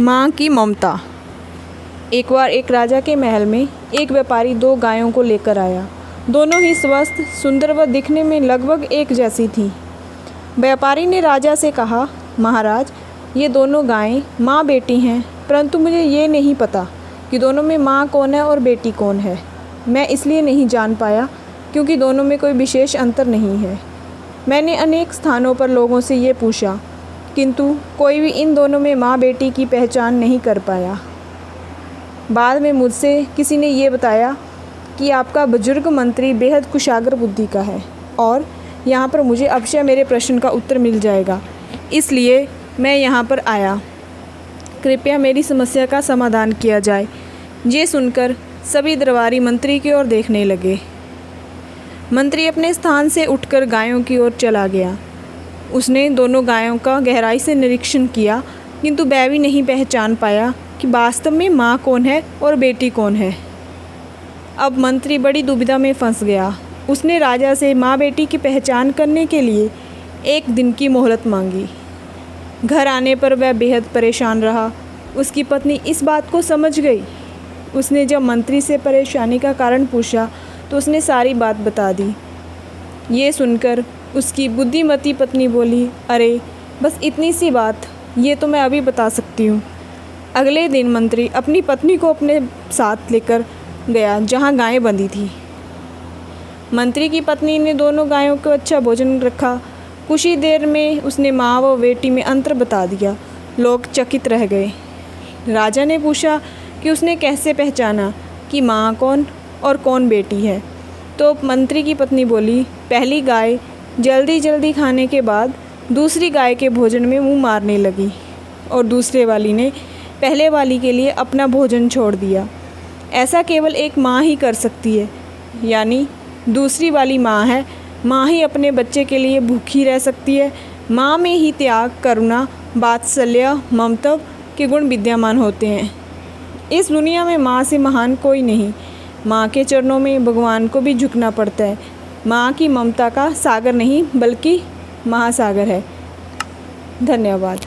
माँ की ममता। एक बार एक राजा के महल में एक व्यापारी 2 गायों को लेकर आया। दोनों ही स्वस्थ, सुंदर व दिखने में लगभग एक जैसी थीं। व्यापारी ने राजा से कहा, महाराज, ये दोनों गायें माँ बेटी हैं, परंतु मुझे ये नहीं पता कि दोनों में माँ कौन है और बेटी कौन है। मैं इसलिए नहीं जान पाया क्योंकि दोनों में कोई विशेष अंतर नहीं है। मैंने अनेक स्थानों पर लोगों से ये पूछा, किंतु कोई भी इन दोनों में माँ बेटी की पहचान नहीं कर पाया। बाद में मुझसे किसी ने ये बताया कि आपका बुजुर्ग मंत्री बेहद कुशाग्र बुद्धि का है और यहाँ पर मुझे अवश्य मेरे प्रश्न का उत्तर मिल जाएगा, इसलिए मैं यहाँ पर आया। कृपया मेरी समस्या का समाधान किया जाए। ये सुनकर सभी दरबारी मंत्री की ओर देखने लगे। मंत्री अपने स्थान से उठकर गायों की ओर चला गया। उसने दोनों गायों का गहराई से निरीक्षण किया, किंतु वह भी नहीं पहचान पाया कि वास्तव में माँ कौन है और बेटी कौन है। अब मंत्री बड़ी दुविधा में फंस गया। उसने राजा से माँ बेटी की पहचान करने के लिए 1 दिन की मोहलत मांगी। घर आने पर वह बेहद परेशान रहा। उसकी पत्नी इस बात को समझ गई। उसने जब मंत्री से परेशानी का कारण पूछा तो उसने सारी बात बता दी। ये सुनकर उसकी बुद्धिमती पत्नी बोली, अरे बस इतनी सी बात, ये तो मैं अभी बता सकती हूँ। अगले दिन मंत्री अपनी पत्नी को अपने साथ लेकर गया जहाँ गायें बंधी थी। मंत्री की पत्नी ने दोनों गायों को अच्छा भोजन रखा। कुछ ही देर में उसने माँ व बेटी में अंतर बता दिया। लोग चकित रह गए। राजा ने पूछा कि उसने कैसे पहचाना कि माँ कौन और कौन बेटी है। तो मंत्री की पत्नी बोली, पहली गाय जल्दी जल्दी खाने के बाद दूसरी गाय के भोजन में मुंह मारने लगी और दूसरे वाली ने पहले वाली के लिए अपना भोजन छोड़ दिया। ऐसा केवल एक माँ ही कर सकती है, यानी दूसरी वाली माँ है। माँ ही अपने बच्चे के लिए भूखी रह सकती है। माँ में ही त्याग, करुणा, वात्सल्य, ममता के गुण विद्यमान होते हैं। इस दुनिया में माँ से महान कोई नहीं। माँ के चरणों में भगवान को भी झुकना पड़ता है। माँ की ममता का सागर नहीं बल्कि महासागर है। धन्यवाद।